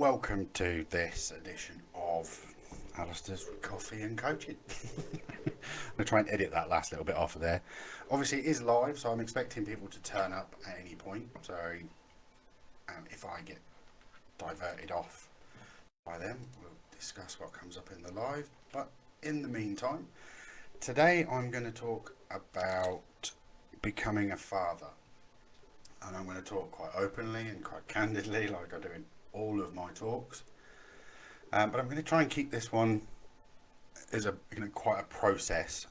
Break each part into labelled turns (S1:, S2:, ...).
S1: Welcome to this edition of Alistair's Coffee and Coaching. I'm going to try and edit that last little bit off of there. Obviously it is live, so I'm expecting people to turn up at any point. So if I get diverted off by them, we'll discuss what comes up in the live. But in the meantime, today I'm going to talk about becoming a father. And I'm going to talk quite openly and quite candidly, like I do in all of my talks. But I'm going to try and keep this one as quite a process.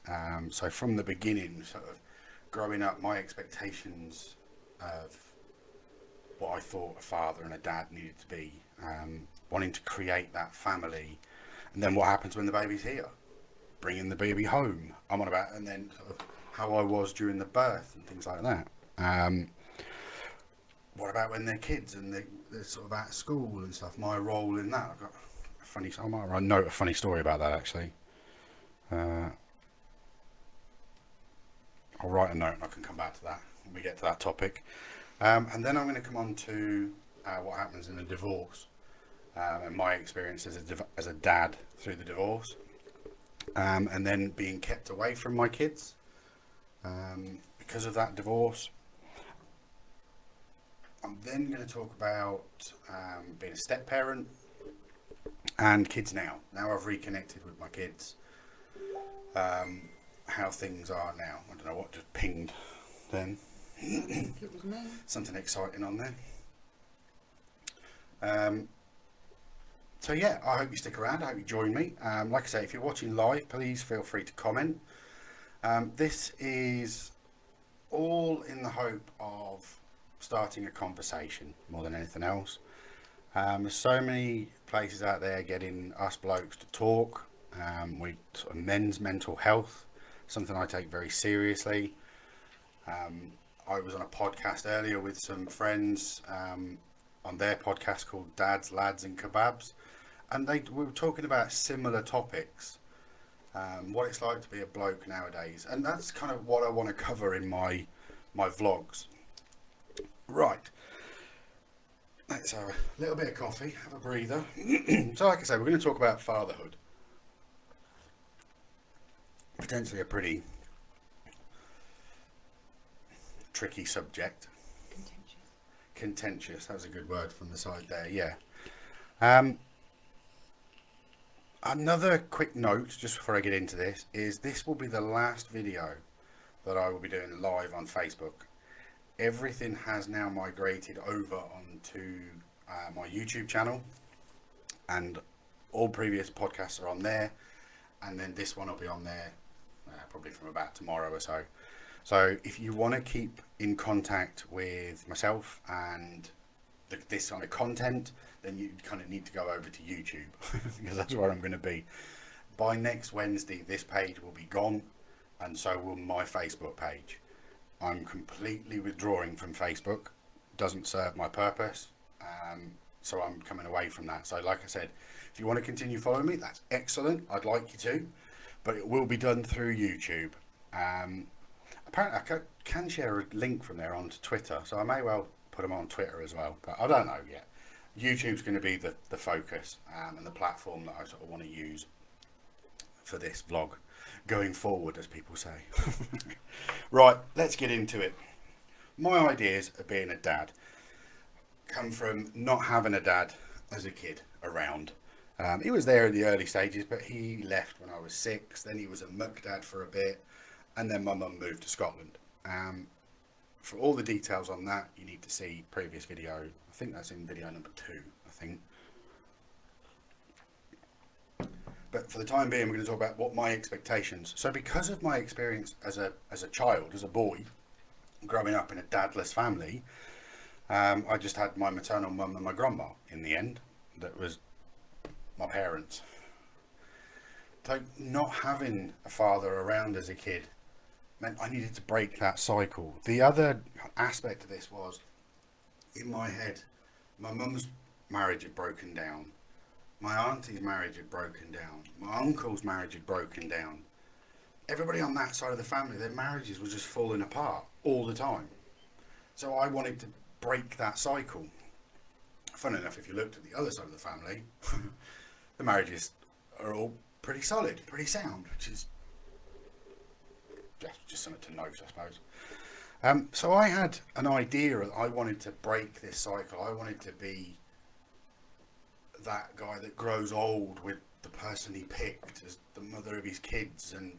S1: So from the beginning, sort of growing up, my expectations of what I thought a father and a dad needed to be, wanting to create that family, and then what happens when the baby's here, bringing the baby home. I'm on about, and then sort of how I was during the birth and things like that. What about when they're kids and they're sort of at school and stuff? My role in that. I've got a funny. I might note a funny story about that actually. I'll write a note and I can come back to that when we get to that topic. And then I'm going to come on to what happens in a divorce and my experience as a dad through the divorce, and then being kept away from my kids because of that divorce. I'm then going to talk about being a step parent and kids now. Now I've reconnected with my kids, how things are now. I don't know what just pinged then.
S2: It was me.
S1: Something exciting on there. So yeah, I hope you stick around. I hope you join me. Like I say, if you're watching live, please feel free to comment. This is all in the hope of starting a conversation more than anything else. There's so many places out there getting us blokes to talk. We sort of men's mental health, something I take very seriously. I was on a podcast earlier with some friends on their podcast called Dads, Lads and Kebabs, and we were talking about similar topics, what it's like to be a bloke nowadays, and that's kind of what I want to cover in my vlogs. Right, let's have a little bit of coffee, have a breather. So like I say, we're going to talk about fatherhood. Potentially a pretty tricky subject. Contentious, that was a good word from the side there, yeah. Another quick note, just before I get into this will be the last video that I will be doing live on Facebook. Everything has now migrated over onto my YouTube channel, and all previous podcasts are on there, and then this one will be on there probably from about tomorrow or so. So if you want to keep in contact with myself and this kind of content, then you kind of need to go over to YouTube because that's where I'm going to be. By next Wednesday, this page will be gone, and so will my Facebook page. I'm completely withdrawing from Facebook. Doesn't serve my purpose, so I'm coming away from that. So like I said, if you want to continue following me, that's excellent. I'd like you to, but it will be done through YouTube. Apparently I can share a link from there onto Twitter, so I may well put them on Twitter as well, but I don't know yet. YouTube's going to be the focus and the platform that I sort of want to use for this vlog going forward, as people say. Right, let's get into it. My ideas of being a dad come from not having a dad as a kid around. He was there in the early stages, but he left when I was 6. Then he was a muck dad for a bit, and then my mum moved to Scotland. For all the details on that, you need to see previous video. I think that's in video number 2, I think. But for the time being, we're going to talk about what my expectations. So because of my experience as a child, as a boy, growing up in a dadless family, I just had my maternal mum and my grandma in the end. That was my parents. So not having a father around as a kid meant I needed to break that cycle. The other aspect of this was, in my head, my mum's marriage had broken down. My auntie's marriage had broken down. My uncle's marriage had broken down. Everybody on that side of the family, their marriages were just falling apart all the time. So I wanted to break that cycle. Fun enough, if you looked at the other side of the family, the marriages are all pretty solid, pretty sound, which is just something to note, I suppose. So I had an idea. I wanted to break this cycle. I wanted to be that guy that grows old with the person he picked as the mother of his kids, and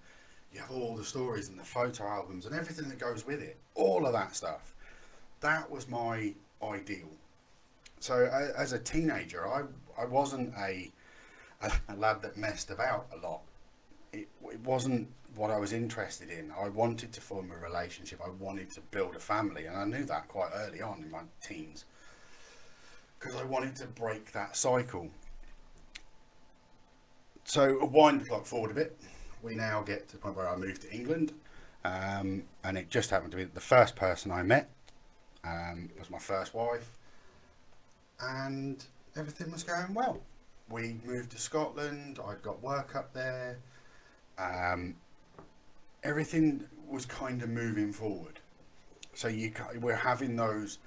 S1: you have all the stories and the photo albums and everything that goes with it, all of that stuff. That was my ideal. So as a teenager, I wasn't a lad that messed about a lot. It wasn't what I was interested in. I wanted to form a relationship. I wanted to build a family, and I knew that quite early on in my teens, because I wanted to break that cycle. So wind the clock forward a bit. We now get to the point where I moved to England, and it just happened to be that the first person I met was my first wife, and everything was going well. We moved to Scotland. I'd got work up there. Everything was kind of moving forward. So we're having those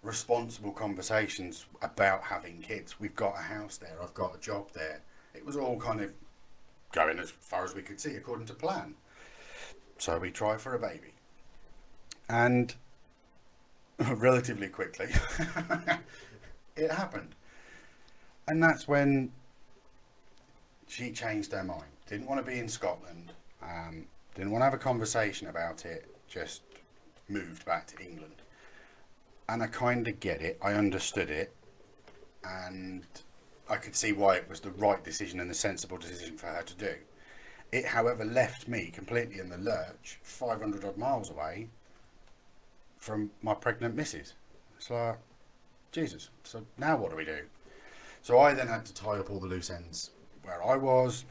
S1: responsible conversations about having kids. We've got a house there. I've got a job there. It was all kind of going as far as we could see according to plan. So we tried for a baby, and relatively quickly it happened. And that's when she changed her mind. Didn't want to be in Scotland. Didn't want to have a conversation about it. Just moved back to England. And I kind of get it. I understood it. And I could see why it was the right decision and the sensible decision for her to do. It, however, left me completely in the lurch, 500 odd miles away from my pregnant missus. It's like, Jesus, so now what do we do? So I then had to tie up all the loose ends where I was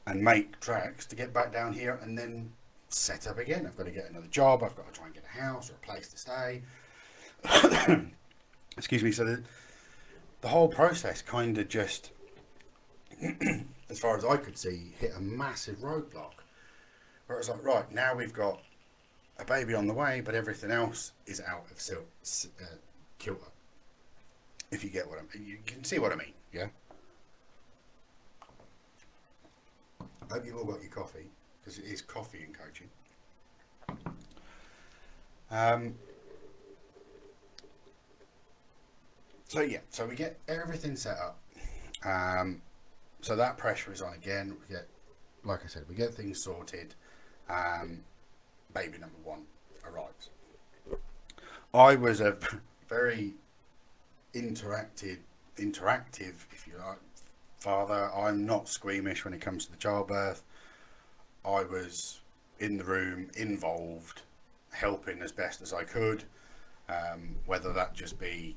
S1: and make tracks to get back down here and then set up again. I've got to get another job. I've got to try and get a house or a place to stay. Excuse me. So the whole process kind of just, as far as I could see, hit a massive roadblock. Where it was like, right, now we've got a baby on the way, but everything else is out of kilter. If you get what I mean. You can see what I mean, yeah? I hope you've all got your coffee, because it is coffee and coaching. So we get everything set up. So that pressure is on again. We get, like I said, we get things sorted. Baby number one arrives. I was a very interactive, if you like, father. I'm not squeamish when it comes to the childbirth. I was in the room, involved, helping as best as I could, whether that just be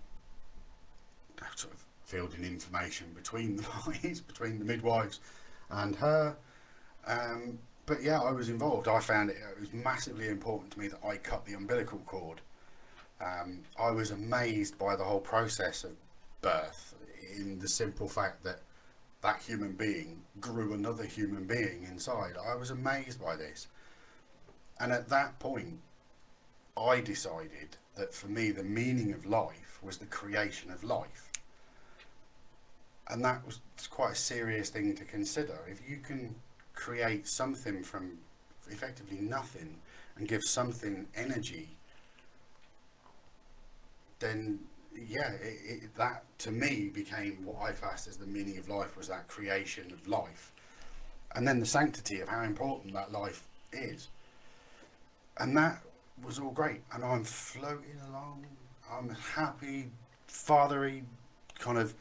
S1: sort of fielding information between the parties, between the midwives and her. But yeah, I was involved. I found it was massively important to me that I cut the umbilical cord. I was amazed by the whole process of birth, in the simple fact that that human being grew another human being inside. I was amazed by this. And at that point, I decided that for me, the meaning of life was the creation of life. And that was quite a serious thing to consider. If you can create something from effectively nothing and give something energy, then yeah, that to me became what I classed as the meaning of life, was that creation of life. And then the sanctity of how important that life is. And that was all great. And I'm floating along. I'm happy, fathery, kind of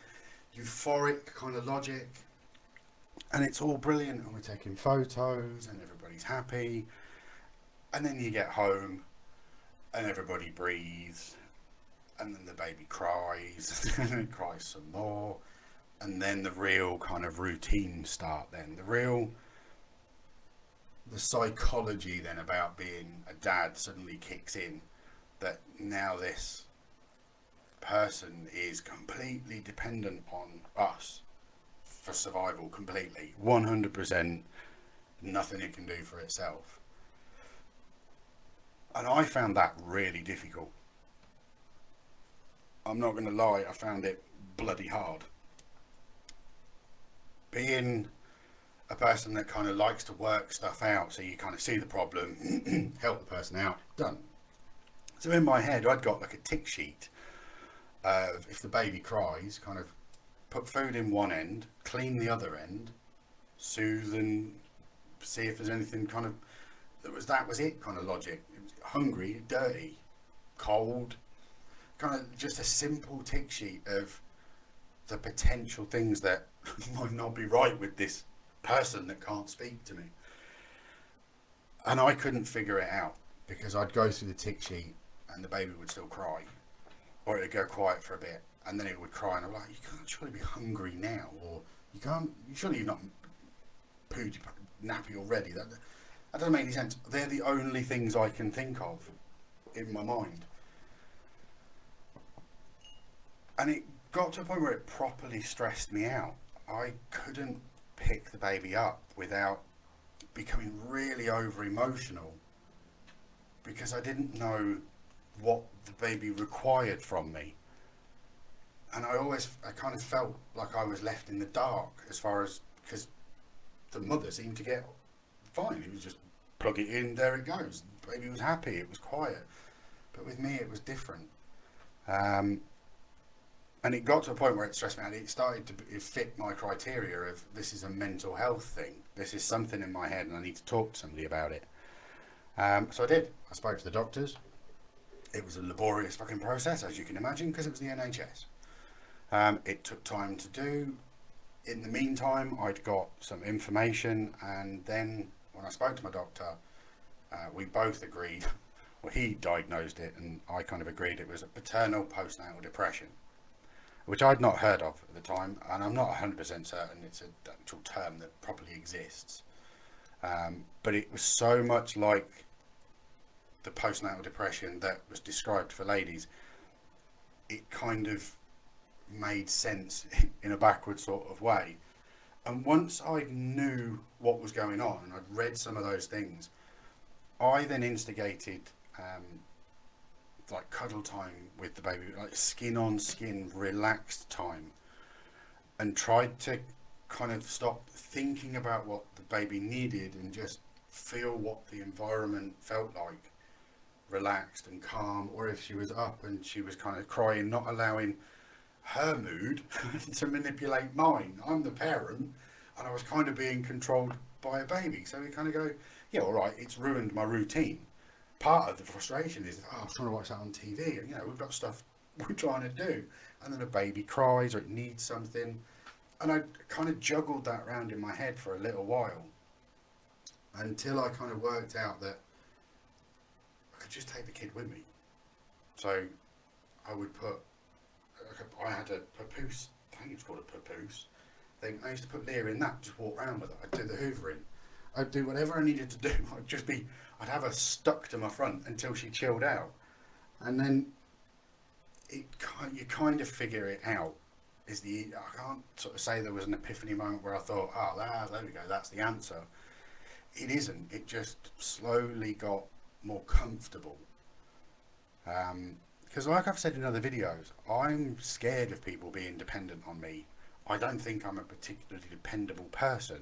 S1: euphoric kind of logic. And it's all brilliant. And we're taking photos and everybody's happy. And then you get home and everybody breathes. And then the baby cries, and then it cries some more, and then the real kind of routine start then. The psychology then about being a dad suddenly kicks in, that now this person is completely dependent on us for survival, completely, 100%, nothing it can do for itself. And I found that really difficult. I'm not going to lie, I found it bloody hard. Being a person that kind of likes to work stuff out, so you kind of see the problem, help the person out, done. So in my head, I'd got like a tick sheet of if the baby cries, kind of put food in one end, clean the other end, soothe and see if there's anything kind of, that was it kind of logic. It was hungry, dirty, cold, kind of just a simple tick sheet of the potential things that might not be right with this person that can't speak to me. And I couldn't figure it out because I'd go through the tick sheet and the baby would still cry, or it would go quiet for a bit and then it would cry, and I'm like, you can't surely be hungry now, or surely you've not pooed your nappy already. That doesn't make any sense. They're the only things I can think of in my mind. And it got to a point where it properly stressed me out. I couldn't pick the baby up without becoming really over emotional because I didn't know what the baby required from me. And I kind of felt like I was left in the dark as far as, because the mother seemed to get fine. It was just plug it in, there it goes. The baby was happy, it was quiet. But with me, it was different. And it got to a point where it stressed me out. It started to fit my criteria of, this is a mental health thing. This is something in my head and I need to talk to somebody about it. So I did. I spoke to the doctors. It was a laborious fucking process, as you can imagine, because it was the NHS. It took time to do. In the meantime, I'd got some information, and then when I spoke to my doctor, we both agreed, well, he diagnosed it and I kind of agreed it was a paternal postnatal depression, which I'd not heard of at the time, and I'm not 100% certain it's an actual term that properly exists. But it was so much like the postnatal depression that was described for ladies, it kind of made sense in a backward sort of way. And once I knew what was going on and I'd read some of those things, I then instigated like cuddle time with the baby, like skin on skin, relaxed time, and tried to kind of stop thinking about what the baby needed and just feel what the environment felt like, relaxed and calm. Or if she was up and she was kind of crying, not allowing her mood to manipulate mine. I'm the parent and I was kind of being controlled by a baby. So we kind of go, yeah, all right, it's ruined my routine. Part of the frustration is, I was trying to watch that on TV and, we've got stuff we're trying to do. And then a baby cries or it needs something. And I kind of juggled that around in my head for a little while until I kind of worked out that I could just take the kid with me. So I would I had a papoose, I think it's called a papoose thing. I used to put Leah in that, just walk around with it. I'd do the hoovering. I'd do whatever I needed to do. I'd have her stuck to my front until she chilled out. And then you kind of figure it out. I can't sort of say there was an epiphany moment where I thought, there we go, that's the answer. It isn't. It just slowly got more comfortable. Because like I've said in other videos, I'm scared of people being dependent on me. I don't think I'm a particularly dependable person.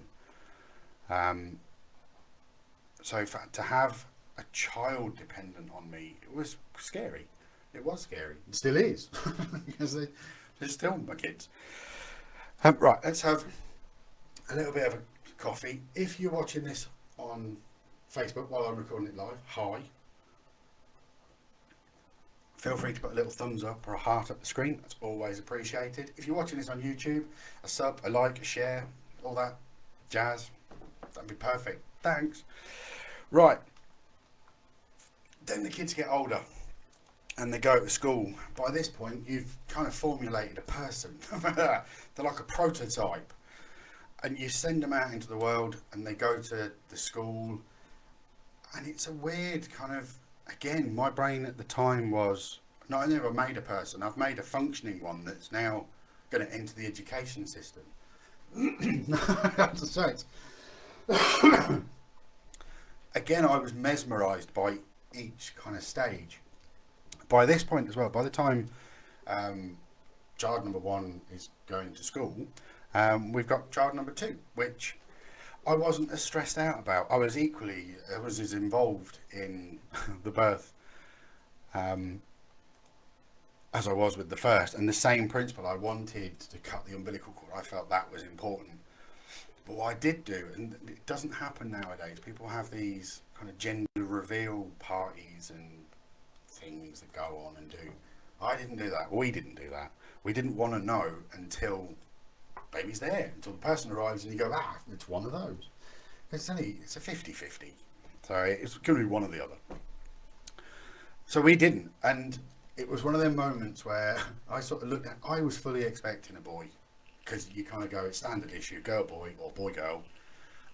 S1: So to have a child dependent on me, it was scary. It was scary. It still is. Because they're still my kids. Right, let's have a little bit of a coffee. If you're watching this on Facebook while I'm recording it live, hi. Feel free to put a little thumbs up or a heart up the screen. That's always appreciated. If you're watching this on YouTube, a sub, a like, a share, all that jazz, that'd be perfect. Thanks. Right. Then the kids get older and they go to school. By this point, you've kind of formulated a person. They're like a prototype. And you send them out into the world and they go to the school. And it's a weird kind of, again, my brain at the time was, not only have I made a person, I've made a functioning one that's now going to enter the education system. Again, I was mesmerised by each kind of stage. By this point as well, by the time Child number 1 is going to school. We've got child number 2, which I wasn't as stressed out about. I was as involved in the birth as I was with the first, and the same principle. I wanted to cut the umbilical cord. I felt that was important. But what I did do, and it doesn't happen nowadays, people have these kind of gender reveal parties and things that go on and do. I didn't do that. We didn't do that. We didn't want to know until baby's there, until the person arrives and you go, it's one of those. It's a 50-50. So it's going to be one or the other. So we didn't. And it was one of them moments where I sort of looked at, I was fully expecting a boy. Because you kind of go, it's standard issue, girl, boy, or boy, girl.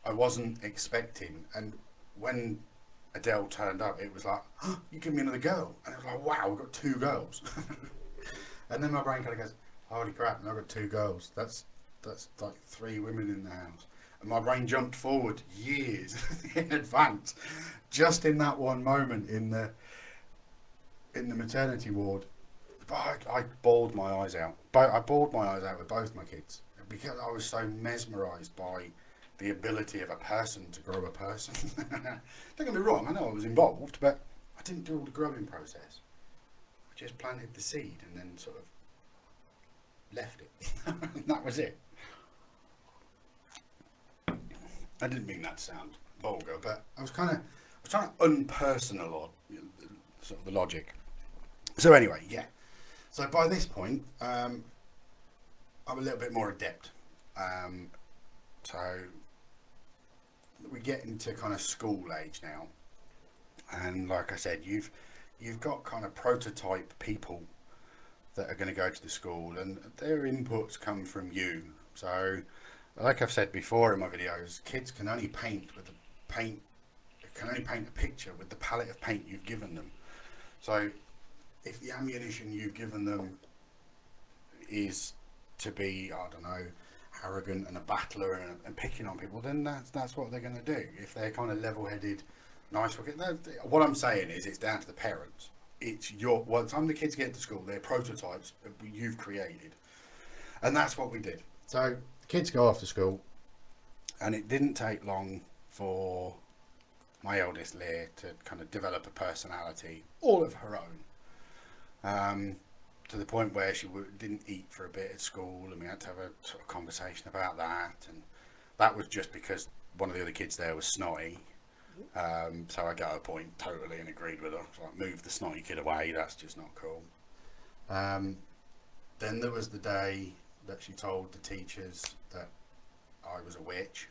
S1: I wasn't expecting. And when Adele turned up, it was like, you give me another girl. And I was like, wow, we've got 2 girls. And then my brain kind of goes, holy crap, I've got 2 girls. That's like 3 women in the house. And my brain jumped forward years in advance, just in that one moment in the maternity ward. But I bawled my eyes out. I bawled my eyes out with both my kids because I was so mesmerised by the ability of a person to grow a person. Don't get me wrong, I know I was involved, but I didn't do all the growing process. I just planted the seed and then sort of left it. And that was it. I didn't mean that to sound vulgar, but I was trying to unpersonal sort of the logic. So anyway, yeah. So by this point, I'm a little bit more adept. So we get into kind of school age now, and like I said, you've got kind of prototype people that are going to go to the school, and their inputs come from you. So, like I've said before in my videos, kids can only paint a picture with the palette of paint you've given them. So if the ammunition you've given them is to be, I don't know, arrogant and a battler and picking on people, then that's what they're going to do. If they're kind of level-headed, nice looking, what I'm saying is it's down to the parents. By the time the kids get to school, they're prototypes that you've created. And that's what we did. So the kids go off to school, and it didn't take long for my eldest Leah to kind of develop a personality all of her own. To the point where she didn't eat for a bit at school, and we had to have a sort of conversation about that. And that was just because one of the other kids there was snotty. So I got her point totally and agreed with her. So like, move the snotty kid away, that's just not cool. Then there was the day that she told the teachers that I was a witch.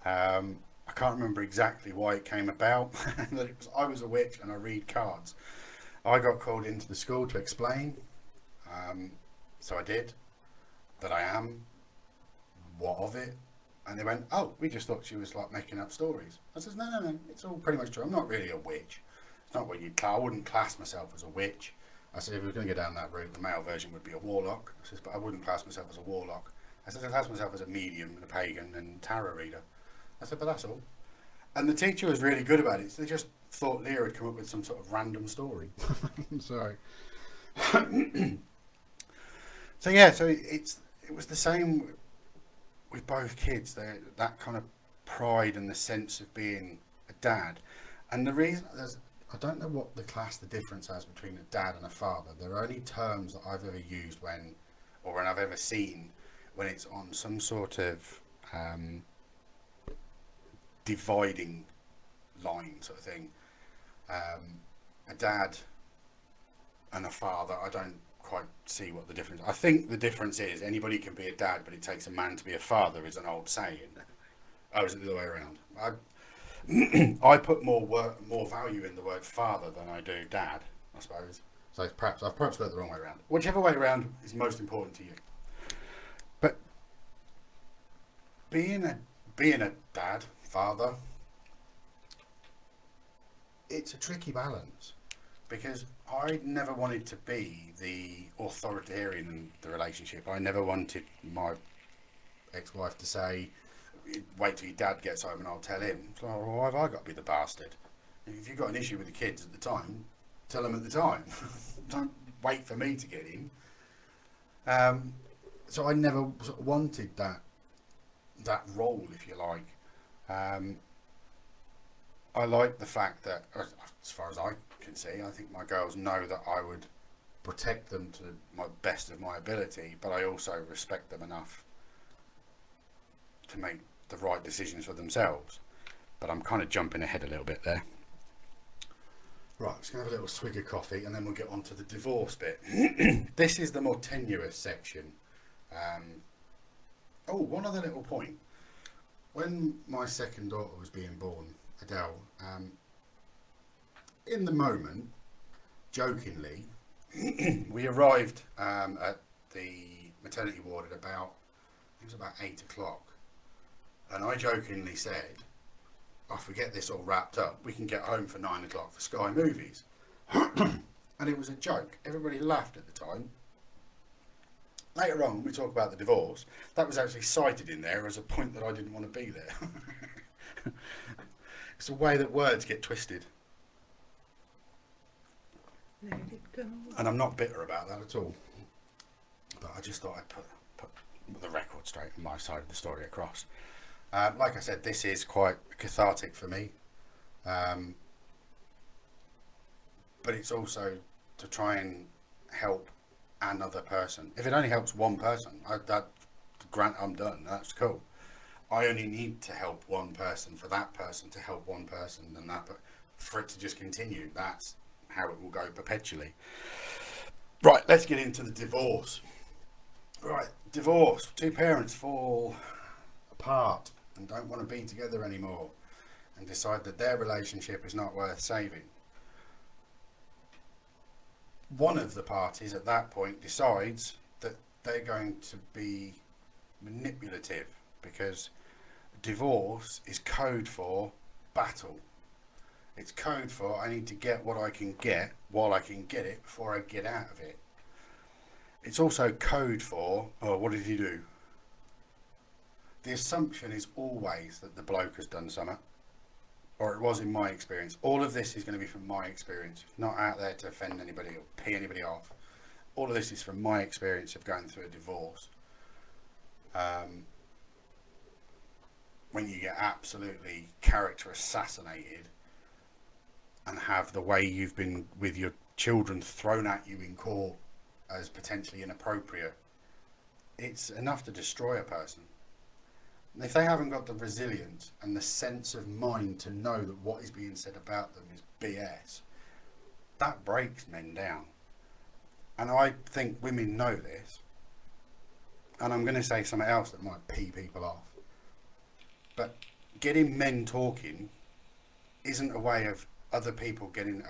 S1: I can't remember exactly why it came about. That it was, I was a witch and I read cards. I got called into the school to explain. So I did. That I am. What of it? And they went, oh, we just thought she was like making up stories. I said, no, it's all pretty much true. I'm not really a witch. It's not what you'd class. I wouldn't class myself as a witch. I said, if we were going to go down that route, the male version would be a warlock. I said, but I wouldn't class myself as a warlock. I said, I class myself as a medium and a pagan and tarot reader. I said, but that's all. And the teacher was really good about it. So they just thought Leah had come up with some sort of random story. Sorry. So yeah, so it was the same with both kids. That kind of pride and the sense of being a dad. And the reason I don't know what the difference is between a dad and a father. There are only terms that I've ever used when I've ever seen when it's on some sort of dividing line sort of thing. A dad and a father, I don't quite see what the difference. I think the difference is anybody can be a dad, but it takes a man to be a father, is an old saying. Oh, is it the other way around? I put more value in the word father than I do dad, I suppose. So I've perhaps got it the wrong way around. Whichever way around is most important to you. But being a dad, father, it's a tricky balance, because I never wanted to be the authoritarian in the relationship. I never wanted my ex-wife to say, wait till your dad gets home and I'll tell him. So why have I got to be the bastard? If you've got an issue with the kids at the time, tell them at the time. wait for me to get in. So I never sort of wanted that role, if you like. I like the fact that, as far as I can see, I think my girls know that I would protect them to my best of my ability, but I also respect them enough to make the right decisions for themselves. But I'm kind of jumping ahead a little bit there. Right, just going to have a little swig of coffee and then we'll get on to the divorce bit. This is the more tenuous section. One other little point. When my second daughter was being born, Adele, in the moment, jokingly, we arrived at the maternity ward at about, it was about 8 o'clock. And I jokingly said, if we get this all wrapped up, we can get home for 9 o'clock for Sky Movies. And it was a joke. Everybody laughed at the time. Later on, when we talk about the divorce, that was actually cited in there as a point that I didn't want to be there. It's the way that words get twisted.
S2: Let it go.
S1: And I'm not bitter about that at all. But I just thought I'd put the record straight and my side of the story across. Like I said, this is quite cathartic for me. But it's also to try and help another person. If it only helps one person, grant I'm done. That's cool. I only need to help one person for that person to help one person, and that for it to just continue. That's how it will go perpetually. Right, let's get into the divorce. Right, divorce. Two parents fall apart and don't want to be together anymore and decide that their relationship is not worth saving. One of the parties at that point decides that they're going to be manipulative, because divorce is code for battle. It's code for I need to get what I can get while I can get it before I get out of it. It's also code for, oh, what did he do? The assumption is always that the bloke has done something, or it was in my experience. All of this is going to be from my experience, not out there to offend anybody or pee anybody off. All of this is from my experience of going through a divorce. When you get absolutely character assassinated and have the way you've been with your children thrown at you in court as potentially inappropriate, it's enough to destroy a person. And if they haven't got the resilience and the sense of mind to know that what is being said about them is BS, that breaks men down. And I think women know this. And I'm going to say something else that might pee people off. But getting men talking isn't a way of other people getting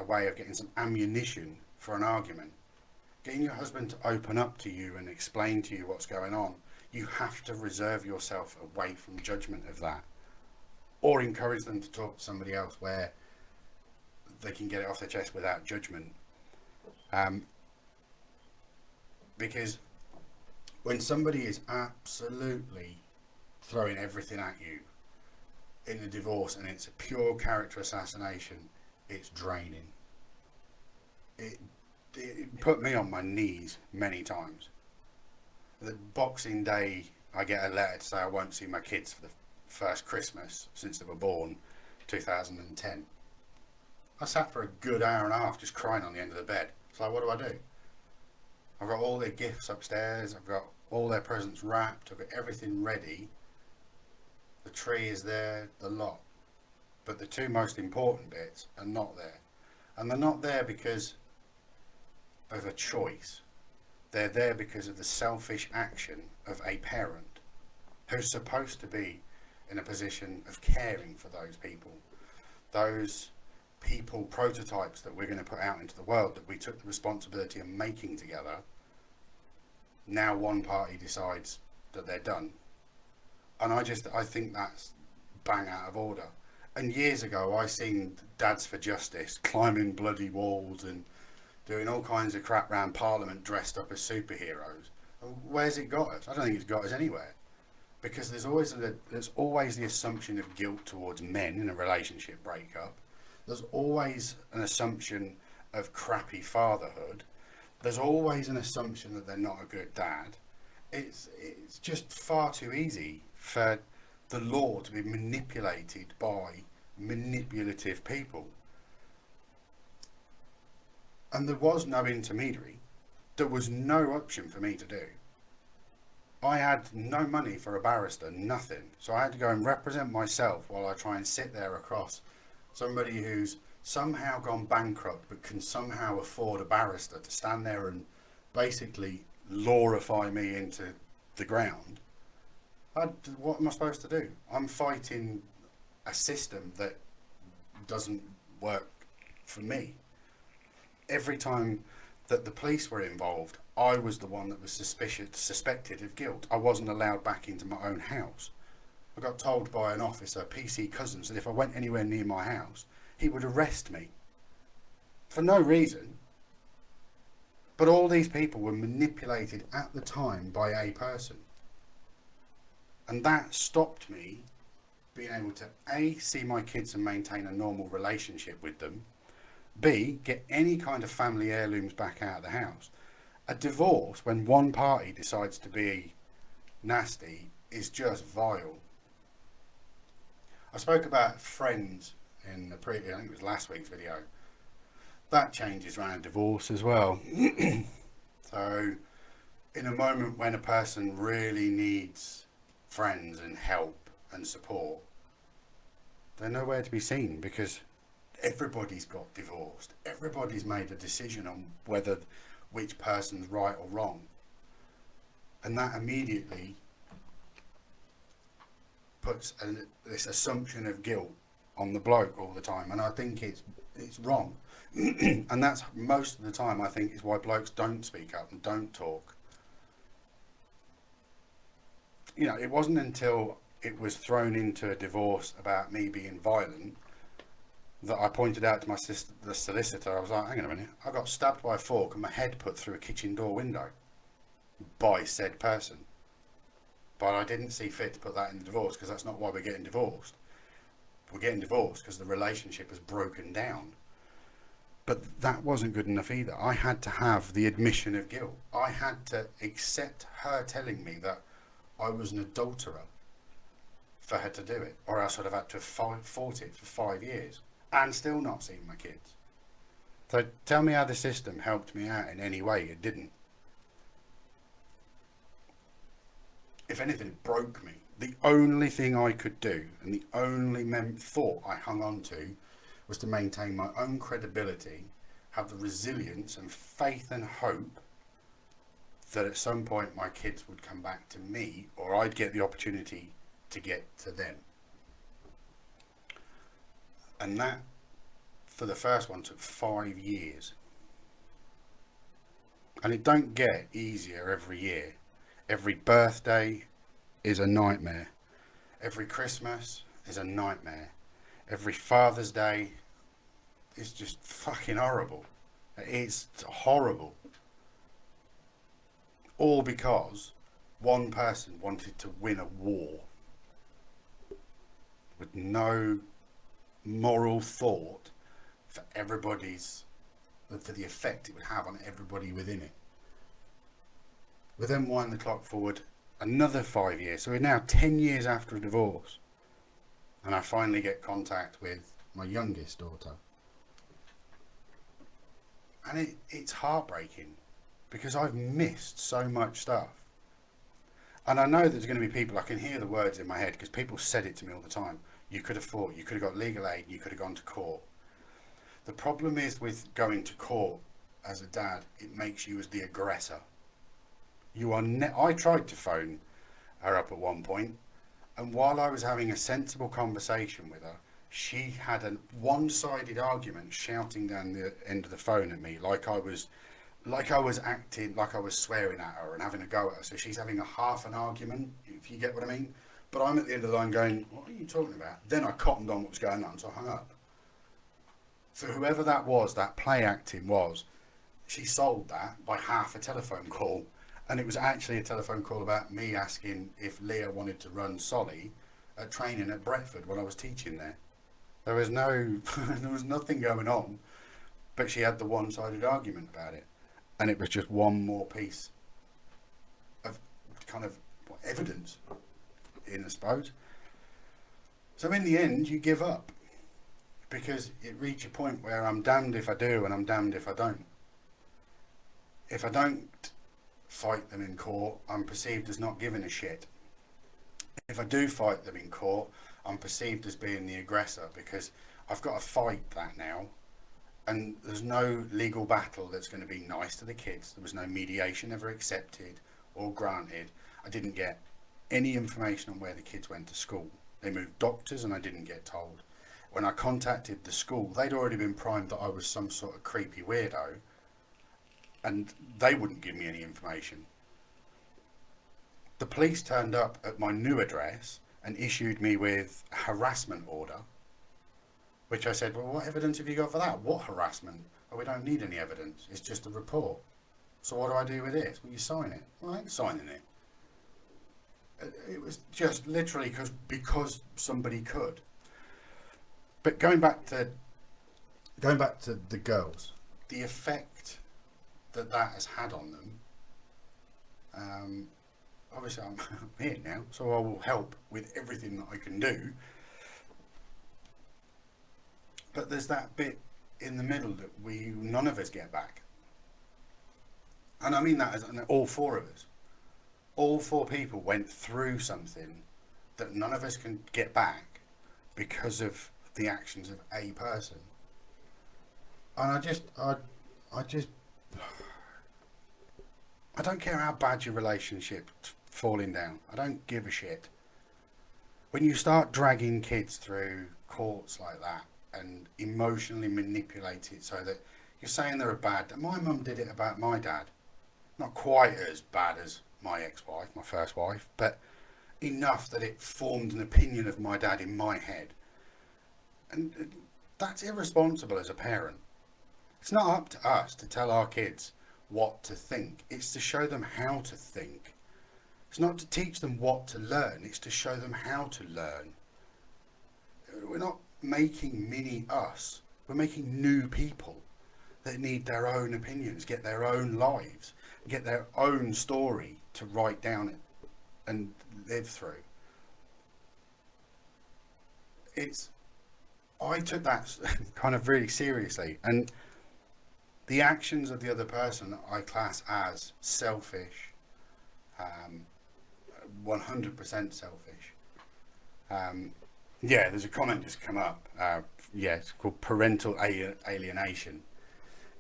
S1: some ammunition for an argument. Getting your husband to open up to you and explain to you what's going on, you have to reserve yourself away from judgment of that, or encourage them to talk to somebody else where they can get it off their chest without judgment. Because when somebody is absolutely throwing everything at you in a divorce and it's a pure character assassination, it's draining. It put me on my knees many times. The Boxing Day, I get a letter to say I won't see my kids for the first Christmas since they were born, 2010. I sat for a good hour and a half just crying on the end of the bed. It's like, what do I do? I've got all their gifts upstairs, I've got all their presents wrapped, I've got everything ready. The tree is there, the lot. But the two most important bits are not there. And they're not there because of a choice. They're there because of the selfish action of a parent who's supposed to be in a position of caring for those people prototypes that we're going to put out into the world, that we took the responsibility of making together. Now one party decides that they're done, and I think that's bang out of order. And years ago I seen Dads for Justice climbing bloody walls and doing all kinds of crap around Parliament dressed up as superheroes. Where's it got us? I don't think it's got us anywhere, because there's always the assumption of guilt towards men in a relationship breakup. There's always an assumption of crappy fatherhood. There's always an assumption that they're not a good dad. It's just far too easy for the law to be manipulated by manipulative people. And there was no intermediary. There was no option for me to do. I had no money for a barrister, nothing. So I had to go and represent myself while I try and sit there across somebody who's somehow gone bankrupt but can somehow afford a barrister to stand there and basically lawify me into the ground. What am I supposed to do? I'm fighting a system that doesn't work for me. Every time that the police were involved, I was the one that was suspected of guilt. I wasn't allowed back into my own house. I got told by an officer, PC Cousins, that if I went anywhere near my house, he would arrest me. For no reason. But all these people were manipulated at the time by a person. And that stopped me being able to A, see my kids and maintain a normal relationship with them, B, get any kind of family heirlooms back out of the house. A divorce, when one party decides to be nasty, is just vile. I spoke about friends in the I think it was last week's video. That changes around divorce as well. So, in a moment when a person really needs friends and help and support, they're nowhere to be seen because everybody's got divorced. Everybody's made a decision on which person's right or wrong. And that immediately puts this assumption of guilt on the bloke all the time. And I think it's wrong. And that's most of the time, I think, is why blokes don't speak up and don't talk. You know, it wasn't until it was thrown into a divorce about me being violent that I pointed out to the solicitor. I was like, hang on a minute, I got stabbed by a fork and my head put through a kitchen door window by said person. But I didn't see fit to put that in the divorce because that's not why we're getting divorced. We're getting divorced because the relationship has broken down. But that wasn't good enough either. I had to have the admission of guilt. I had to accept her telling me that I was an adulterer for her to do it, or else I'd have had to have fought it for 5 years and still not seen my kids. So tell me how the system helped me out in any way. It didn't. If anything, it broke me. The only thing I could do, and the only thought I hung on to, was to maintain my own credibility, have the resilience and faith and hope that at some point my kids would come back to me, or I'd get the opportunity to get to them. And that, for the first one, took 5 years. And it don't get easier every year. Every birthday is a nightmare. Every Christmas is a nightmare. Every Father's Day is just fucking horrible. It's horrible. All because one person wanted to win a war with no moral thought for the effect it would have on everybody within it. We then wind the clock forward another 5 years. So we're now 10 years after a divorce. And I finally get contact with my youngest daughter. And it's heartbreaking because I've missed so much stuff. And I know there's going to be people, I can hear the words in my head because people said it to me all the time. You could have fought, you could have got legal aid, you could have gone to court. The problem is with going to court as a dad, it makes you as the aggressor. I tried to phone her up at one point, and while I was having a sensible conversation with her, she had a one-sided argument shouting down the end of the phone at me like I was acting, like I was swearing at her and having a go at her. So she's having a half an argument, if you get what I mean. But I'm at the end of the line going, what are you talking about? Then I cottoned on what was going on, so I hung up. For whoever that was, that play acting was, she sold that by half a telephone call. And it was actually a telephone call about me asking if Leah wanted to run Solly at training at Brentford when I was teaching there. There was nothing going on, but she had the one-sided argument about it. And it was just one more piece of kind of evidence in, I suppose. So in the end, you give up, because it reached a point where I'm damned if I do and I'm damned if I don't. If I don't fight them in court, I'm perceived as not giving a shit. If I do fight them in court, I'm perceived as being the aggressor, because I've got to fight that now. And there's no legal battle that's going to be nice to the kids. There was no mediation ever accepted or granted. I didn't get any information on where the kids went to school. They moved doctors and I didn't get told. When I contacted the school, they'd already been primed that I was some sort of creepy weirdo, and they wouldn't give me any information. The police turned up at my new address and issued me with a harassment order, which I said, well, what evidence have you got for that? What harassment? Oh, we don't need any evidence. It's just a report. So what do I do with this? Well, you sign it. Well, I ain't signing it. It was just literally because somebody could. But going back to the girls, the effect that has had on them. Obviously, I'm here now, so I will help with everything that I can do. But there's that bit in the middle that none of us get back. And I mean that as all four of us. All four people went through something that none of us can get back because of the actions of a person. And I don't care how bad your relationship's falling down. I don't give a shit. When you start dragging kids through courts like that and emotionally manipulate it so that you're saying they're my mum did it about my dad. Not quite as bad as my ex-wife, my first wife, but enough that it formed an opinion of my dad in my head. And that's irresponsible as a parent. It's not up to us to tell our kids what to think. It's to show them how to think. It's not to teach them what to learn. It's to show them how to learn. We're not making mini us. We're making new people that need their own opinions, get their own lives, get their own story to write down and live through. I took that kind of really seriously, and the actions of the other person I class as selfish, 100% selfish. There's a comment just come up. It's called parental alienation.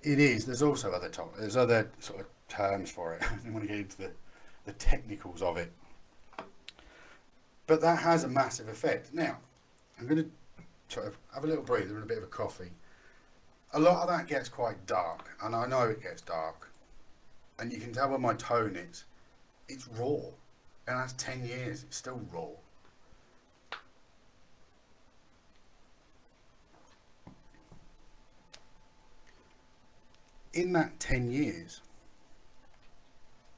S1: It is. There's also there's other sort of terms for it. I don't want to get into the technicals of it, but that has a massive effect. Now, I'm going to sort of have a little breather and a bit of a coffee. A lot of that gets quite dark, and I know it gets dark, and you can tell by my tone it's raw, and that's 10 years. It's still raw. In that 10 years,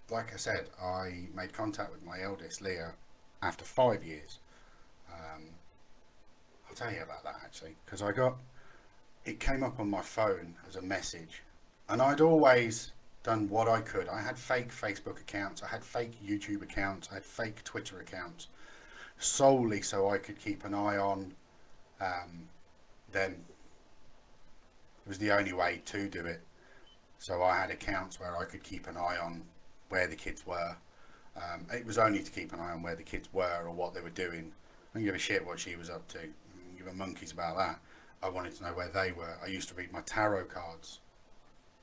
S1: like I said, I made contact with my eldest, Leah, after 5 years. I'll tell you about that actually, because it came up on my phone as a message, and I'd always done what I could. I had fake Facebook accounts, I had fake YouTube accounts, I had fake Twitter accounts, solely so I could keep an eye on them. It was the only way to do it. So I had accounts where I could keep an eye on where the kids were. It was only to keep an eye on where the kids were or what they were doing. I didn't give a shit what she was up to. I didn't give a monkeys about that. I wanted to know where they were. I used to read my tarot cards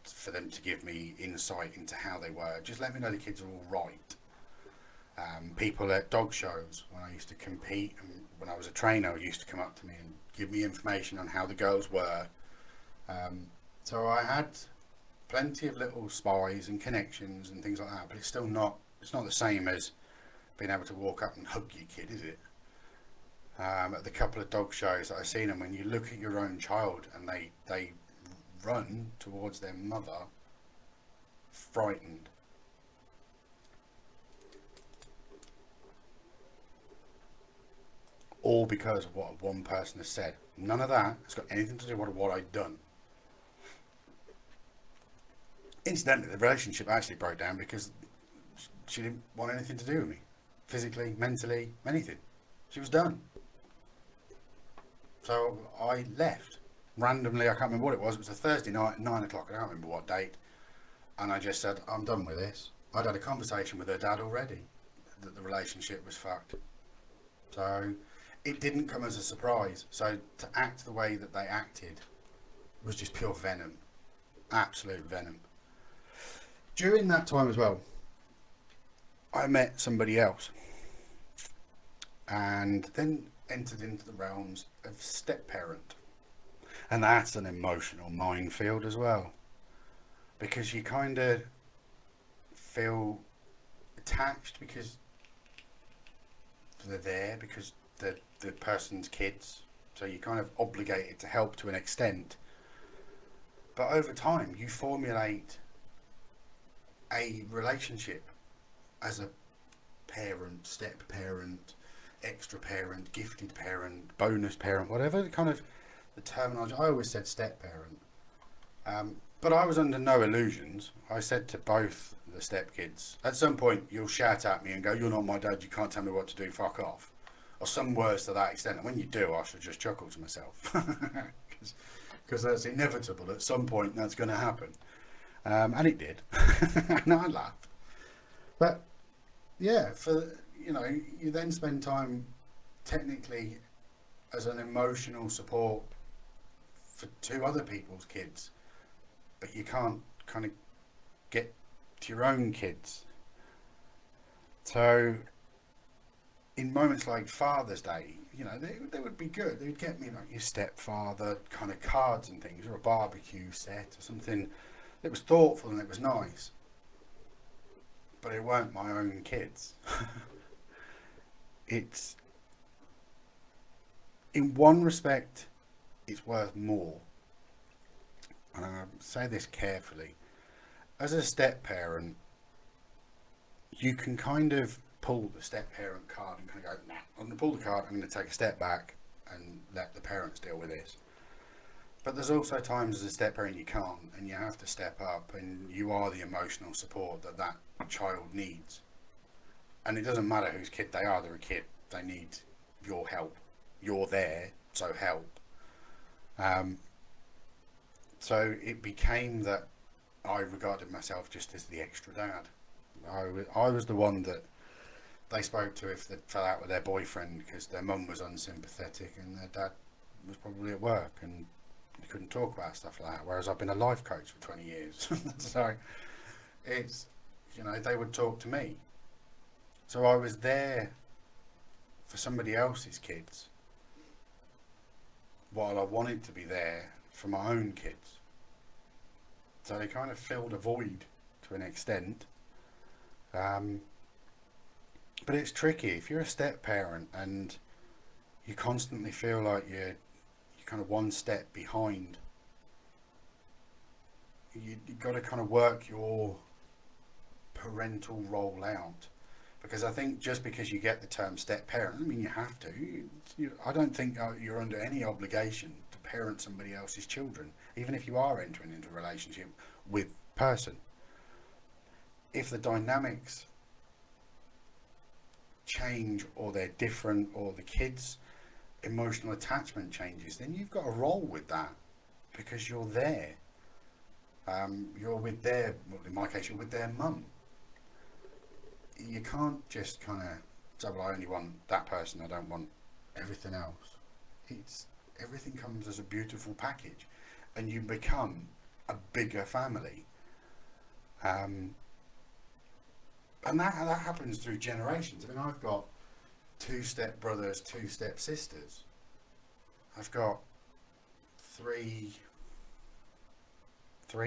S1: for them to give me insight into how they were. Just let me know the kids are all right. People at dog shows, when I used to compete and when I was a trainer, used to come up to me and give me information on how the girls were. So I had plenty of little spies and connections and things like that, but it's not the same as being able to walk up and hug your kid, is it? At the couple of dog shows that I've seen, and when you look at your own child and they run towards their mother frightened. All because of what one person has said. None of that has got anything to do with what I'd done. Incidentally, the relationship actually broke down because she didn't want anything to do with me, physically, mentally, anything. She was done. So I left randomly. I can't remember what it was. It was a Thursday night at 9 o'clock. I can't remember what date. And I just said, I'm done with this. I'd had a conversation with her dad already that the relationship was fucked. So it didn't come as a surprise. So to act the way that they acted was just pure venom. Absolute venom. During that time as well, I met somebody else and then entered into the realms of step parent. And that's an emotional minefield as well, because you kind of feel attached because they're there, because they're the person's kids, so you're kind of obligated to help to an extent. But over time you formulate a relationship as a parent, step parent, extra parent, gifted parent, bonus parent, whatever the kind of the terminology. I always said step parent, but I was under no illusions. I said to both the stepkids, at some point you'll shout at me and go, "You're not my dad, you can't tell me what to do, fuck off," or some words to that extent. And when you do, I should just chuckle to myself, because that's inevitable. At some point that's going to happen, and it did. And I laughed. But yeah, you then spend time technically as an emotional support for two other people's kids, but you can't kind of get to your own kids. So in moments like Father's Day, they would be good. They would get me like your stepfather kind of cards and things, or a barbecue set or something that was thoughtful and it was nice. But it weren't my own kids. It's, in one respect, it's worth more. And I say this carefully. As a step parent, you can kind of pull the step parent card and kind of go, nah, I'm going to pull the card, I'm going to take a step back and let the parents deal with this. But there's also times as a step parent you can't, and you have to step up, and you are the emotional support that that child needs. And it doesn't matter whose kid they are, they're a kid. They need your help. You're there, so help. So it became that I regarded myself just as the extra dad. I was the one that they spoke to if they fell out with their boyfriend because their mum was unsympathetic and their dad was probably at work and you couldn't talk about stuff like that. Whereas I've been a life coach for 20 years. So it's, they would talk to me. So I was there for somebody else's kids while I wanted to be there for my own kids. So they kind of filled a void to an extent. But it's tricky. If you're a step parent and you constantly feel like you're kind of one step behind, you've got to kind of work your parental role out. Because I think just because you get the term step parent, I mean you have to. I don't think you're under any obligation to parent somebody else's children, even if you are entering into a relationship with a person. If the dynamics change, or they're different, or the kids' emotional attachment changes, then you've got a role with that because you're there. You're with their, well, in my case, you're with their mum. You can't just kind of say, well, I only want that person, I don't want everything else. Everything comes as a beautiful package, and you become a bigger family. And that happens through generations. I mean, I've got 2 step brothers, 2 step sisters. I've got 3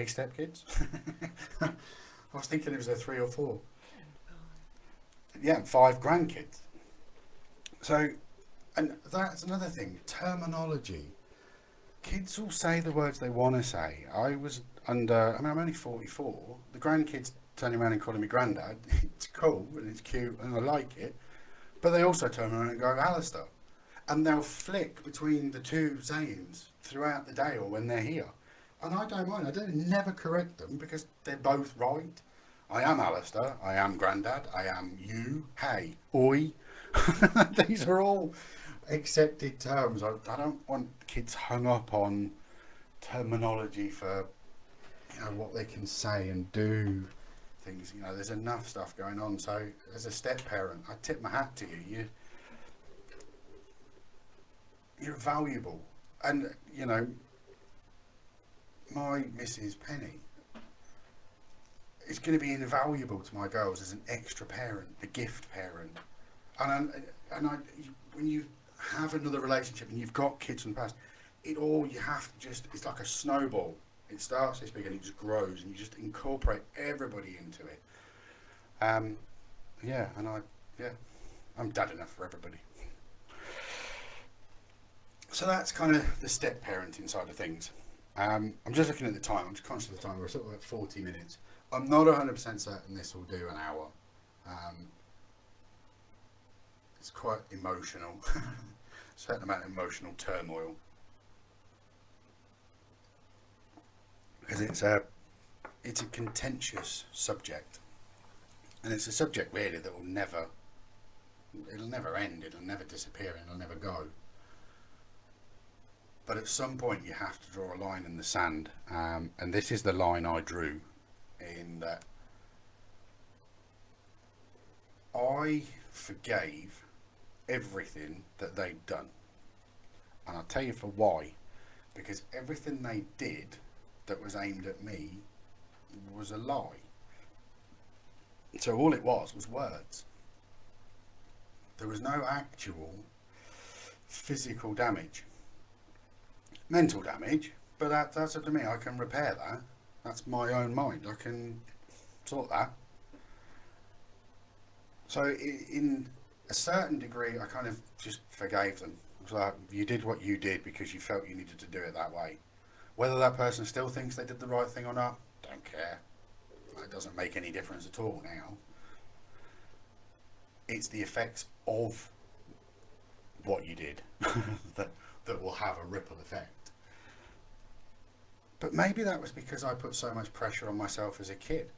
S1: step kids. I was thinking it was 3 or 4. Yeah, 5 grandkids. So, and that's another thing, terminology. Kids will say the words they want to say. I'm only 44. The grandkids turning around and calling me granddad. It's cool and it's cute and I like it. But they also turn around and go, Alistair. And they'll flick between the 2 sayings throughout the day or when they're here. And I don't mind. I don't never correct them because they're both right. I am Alistair. I am Grandad. I am you. Hey. Oi. These are all accepted terms. I don't want kids hung up on terminology for what they can say and do things. There's enough stuff going on. So as a step parent, I tip my hat to you. You're valuable. And my Mrs. Penny is going to be invaluable to my girls as an extra parent, the gift parent. When you have another relationship and you've got kids from the past, it's like a snowball. It starts this big and it just grows, and you just incorporate everybody into it. I'm dad enough for everybody. So that's kind of the step parenting side of things. I'm just looking at the time. I'm just conscious of the time. We're sort of at 40 minutes. I'm not 100% certain this will do an hour. It's quite emotional. A certain amount of emotional turmoil. Because it's a contentious subject. And it's a subject really that it'll never end. It'll never disappear. It'll never go. But at some point you have to draw a line in the sand, and this is the line I drew, in that I forgave everything that they'd done. And I'll tell you for why. Because everything they did that was aimed at me was a lie. So all it was words. There was no actual physical damage. Mental damage, but that's up to me. I can repair that. That's my own mind. I can sort that. So in a certain degree, I kind of just forgave them. It was like, you did what you did because you felt you needed to do it that way. Whether that person still thinks they did the right thing or not, don't care. It doesn't make any difference at all now. It's the effects of what you did that will have a ripple effect. But maybe that was because I put so much pressure on myself as a kid.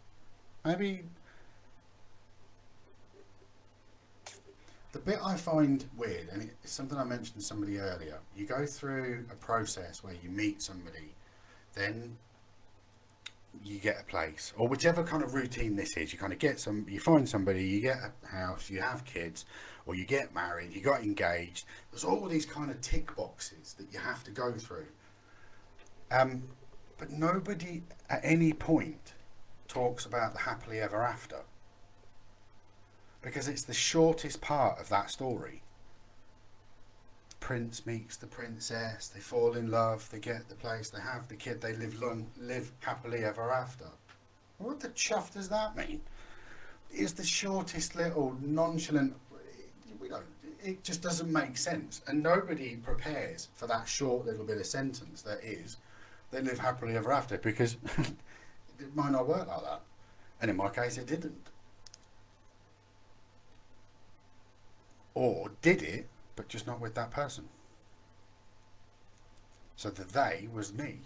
S1: Maybe the bit I find weird, and it's something I mentioned to somebody earlier, you go through a process where you meet somebody, then you get a place, or whichever kind of routine this is. You find somebody, you get a house, you have kids, or you get married, you got engaged. There's all these kind of tick boxes that you have to go through. But nobody at any point talks about the happily ever after, because it's the shortest part of that story. The prince meets the princess, they fall in love, they get the place, they have the kid, they live happily ever after. What the chuff does that mean? It's the shortest little nonchalant. It just doesn't make sense, and nobody prepares for that short little bit of sentence that is, they live happily ever after, because it might not work like that. And in my case, it didn't. Or did it, but just not with that person. So the they was me.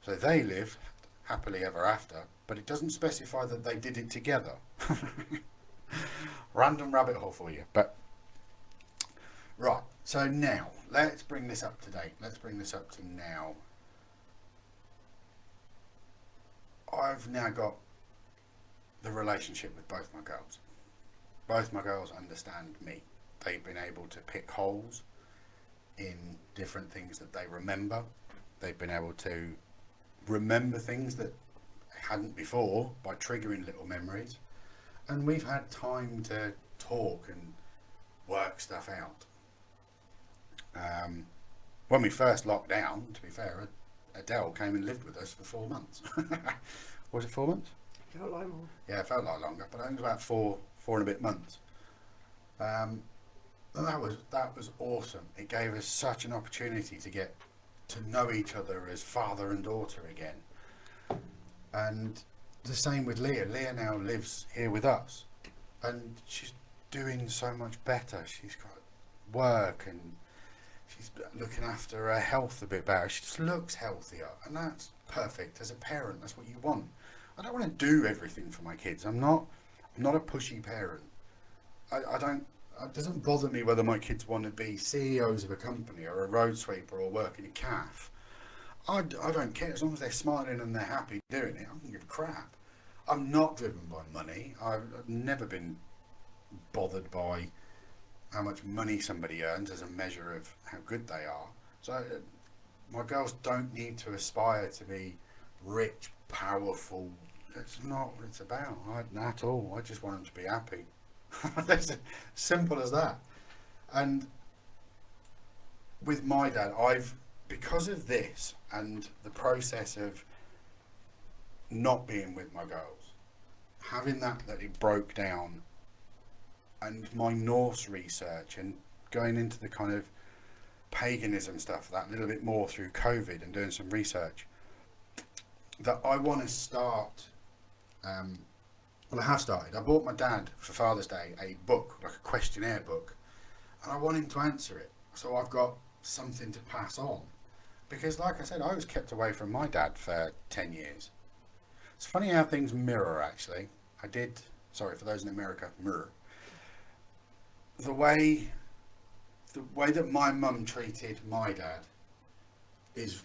S1: So they lived happily ever after, but it doesn't specify that they did it together. Random rabbit hole for you. But right, so now let's bring this up to date. Let's bring this up to now. I've now got the relationship with both my girls. Both my girls understand me. They've been able to pick holes in different things that they remember. They've been able to remember things that they hadn't before by triggering little memories. And we've had time to talk and work stuff out. When we first locked down, to be fair, Adele came and lived with us for 4 months. Was it 4 months?
S2: Felt like more.
S1: Yeah, it felt like longer, but I think it was about four and a bit months. And that was awesome. It gave us such an opportunity to get to know each other as father and daughter again. And the same with Leah. Leah now lives here with us, and she's doing so much better. She's got work, and she's looking after her health a bit better. She just looks healthier, and that's perfect. As a parent, that's what you want. I don't want to do everything for my kids. I'm not a pushy parent. I don't. It doesn't bother me whether my kids want to be CEOs of a company or a road sweeper or work in a cafe. I don't care as long as they're smiling and they're happy doing it. I don't give a crap. I'm not driven by money. I've never been bothered by how much money somebody earns as a measure of how good they are. So my girls don't need to aspire to be rich, powerful. That's not what it's about at all. I just want them to be happy. It's as simple as that. And with my dad, because of this and the process of not being with my girls, having that it broke down, and my Norse research and going into the kind of paganism stuff that a little bit more through COVID and doing some research, that I want to start. Well, I have started. I bought my dad for Father's Day a book, like a questionnaire book, and I want him to answer it. So I've got something to pass on. Because, like I said, I was kept away from my dad for 10 years. It's funny how things mirror, actually. Sorry, for those in America, mirror. The way that my mum treated my dad is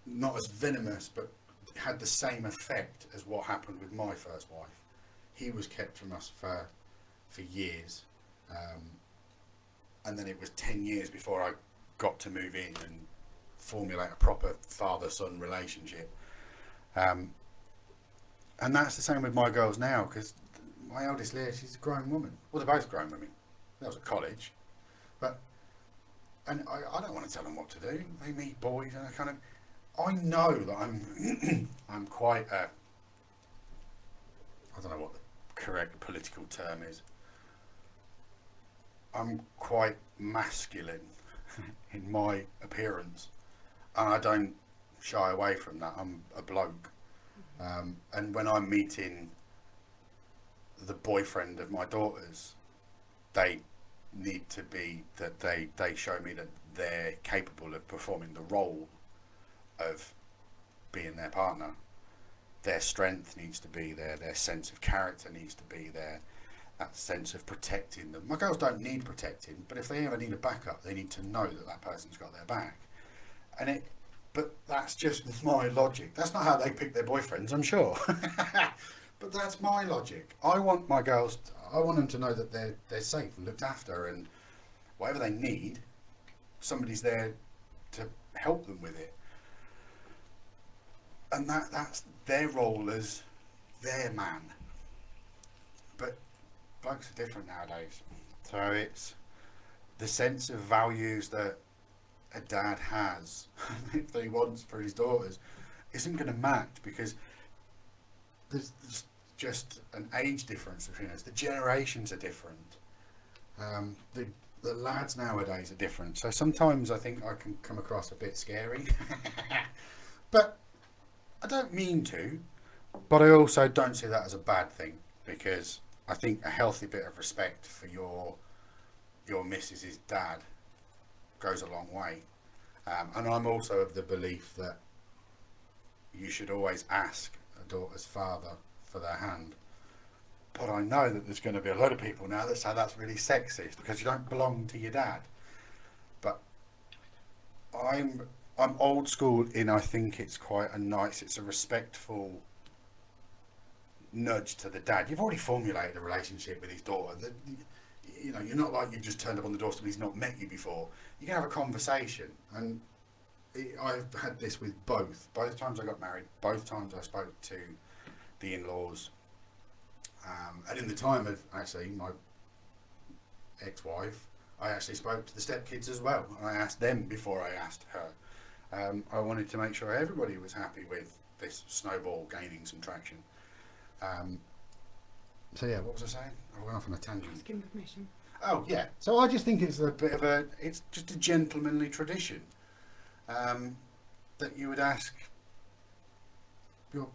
S1: not as venomous, but had the same effect as what happened with my first wife. He was kept from us for years, and then it was 10 years before I got to move in and formulate a proper father-son relationship. And that's the same with my girls now, because my eldest Leah, she's a grown woman. Well, they're both grown women. That was at college, and I don't want to tell them what to do. They meet boys, and I know that I'm quite I don't know what the correct political term is. I'm quite masculine in my appearance, and I don't shy away from that. I'm a bloke, and when I'm meeting the boyfriend of my daughters, they need to be that they show me that they're capable of performing the role of being their partner. Their strength needs to be there, their sense of character needs to be there, that sense of protecting them. My girls don't need protecting, but if they ever need a backup, they need to know that that person's got their back. But that's just my logic. That's not how they pick their boyfriends, I'm sure. But that's my logic. I want my girls, I want them to know that they're safe and looked after, and whatever they need, somebody's there to help them with it. And that's their role as their man. But blokes are different nowadays. So it's the sense of values that a dad has that he wants for his daughters isn't going to match, because there's just an age difference between us. The generations are different. The lads nowadays are different. So sometimes I think I can come across a bit scary. But I don't mean to, but I also don't see that as a bad thing, because I think a healthy bit of respect for your missus's dad goes a long way. And I'm also of the belief that you should always ask a daughter's father for their hand. But I know that there's going to be a lot of people now that say that's really sexist because you don't belong to your dad. But I'm old school in, I think it's quite it's a respectful nudge to the dad. You've already formulated a relationship with his daughter. That, you know, you're not like you just turned up on the doorstep and he's not met you before. You can have a conversation, and I've had this with both times I got married, both times I spoke to the in-laws, and in the time of actually my ex-wife, I actually spoke to the stepkids as well. I asked them before I asked her. I wanted to make sure everybody was happy with this snowball gaining some traction. So yeah, what was I saying? I went off on a tangent.
S2: Asking permission.
S1: Oh yeah. So I just think it's a bit of it's just a gentlemanly tradition, that you would ask your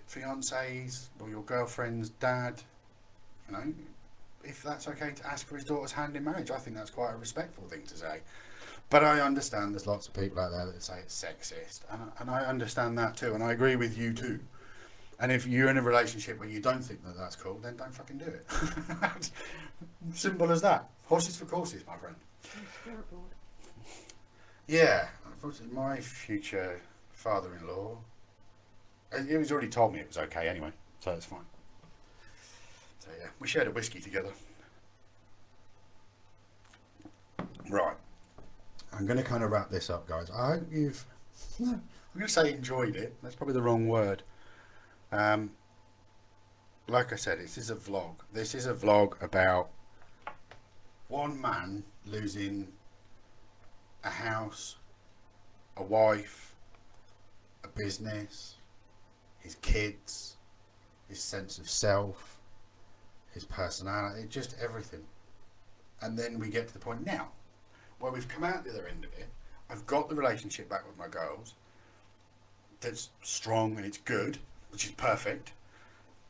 S1: fiance's or your girlfriend's dad, you know, if that's okay to ask for his daughter's hand in marriage. I think that's quite a respectful thing to say. But I understand there's lots of people out there that say it's sexist, and I understand that too, and I agree with you too. And if you're in a relationship where you don't think that that's cool, then don't fucking do it. Simple as that. Horses for courses, my friend. Yeah, unfortunately, my future father-in-law, he was already told me it was okay anyway, so it's fine. So yeah, we shared a whiskey together. Right, I'm going to kind of wrap this up, guys. I hope you've, I'm going to say enjoyed it. That's probably the wrong word. Like I said, this is a vlog. This is a vlog about one man losing a house, a wife, a business, his kids, his sense of self, his personality, just everything. And then we get to the point now where we've come out the other end of it. I've got the relationship back with my girls that's strong and it's good, which is perfect.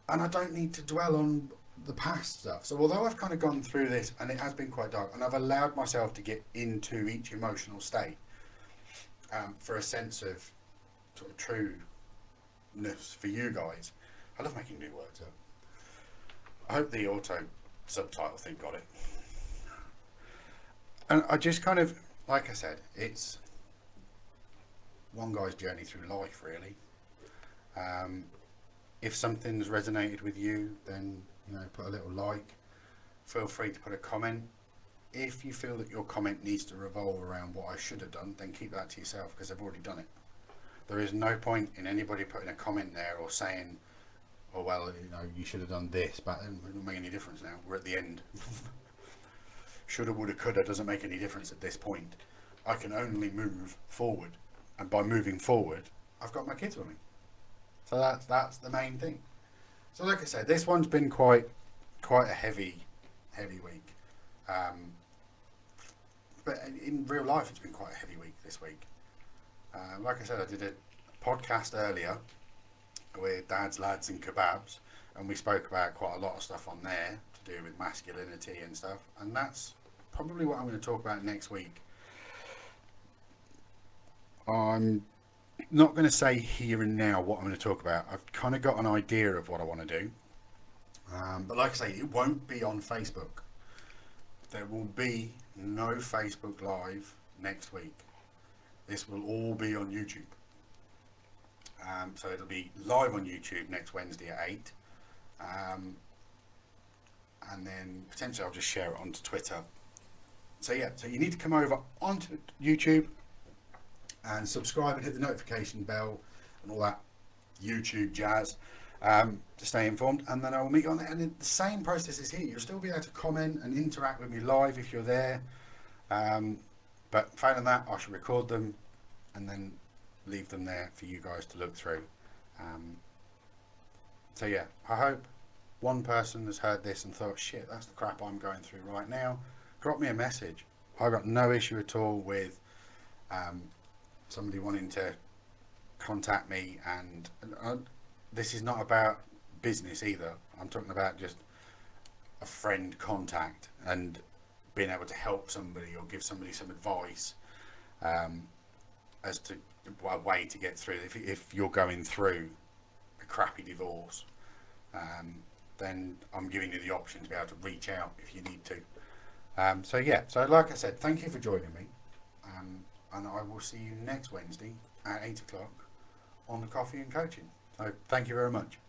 S1: And I don't need to dwell on the past stuff. So although I've kind of gone through this and it has been quite dark, and I've allowed myself to get into each emotional state for a sense of sort of trueness for you guys. I love making new words up. I hope the auto subtitle thing got it. And I just kind of, like I said, it's one guy's journey through life, really. If something's resonated with you, then, you know, put a little like. Feel free to put a comment. If you feel that your comment needs to revolve around what I should have done, then keep that to yourself, because I've already done it. There is no point in anybody putting a comment there or saying, oh, well, you know, you should have done this, but it doesn't make any difference now. We're at the end. Shoulda, woulda, coulda doesn't make any difference at this point. I can only move forward. And by moving forward, I've got my kids with me. So that's the main thing. So like I said, this one's been quite a heavy week. But in real life, it's been quite a heavy week this week. Like I said, I did a podcast earlier with Dad's Lads and Kebabs, and we spoke about quite a lot of stuff on there to do with masculinity and stuff. And that's probably what I'm going to talk about next week. I'm not going to say here and now what I'm going to talk about. I've kind of got an idea of what I want to do. But like I say, it won't be on Facebook. There will be no Facebook Live next week. This will all be on YouTube. So it'll be live on YouTube next Wednesday at 8. And then potentially I'll just share it onto Twitter. So yeah, so you need to come over onto YouTube and subscribe and hit the notification bell and all that YouTube jazz to stay informed. And then I will meet you on there. And the same process is here. You'll still be able to comment and interact with me live if you're there. But failing that, I shall record them and then leave them there for you guys to look through. So yeah, I hope one person has heard this and thought, shit, that's the crap I'm going through right now. Drop me a message. I got no issue at all with somebody wanting to contact me, and this is not about business either. I'm talking about just a friend contact and being able to help somebody or give somebody some advice as to a way to get through. If you're going through a crappy divorce, then I'm giving you the option to be able to reach out if you need to. So yeah, so like I said, thank you for joining me. And I will see you next Wednesday at 8 o'clock on the Coffee and Coaching. So thank you very much.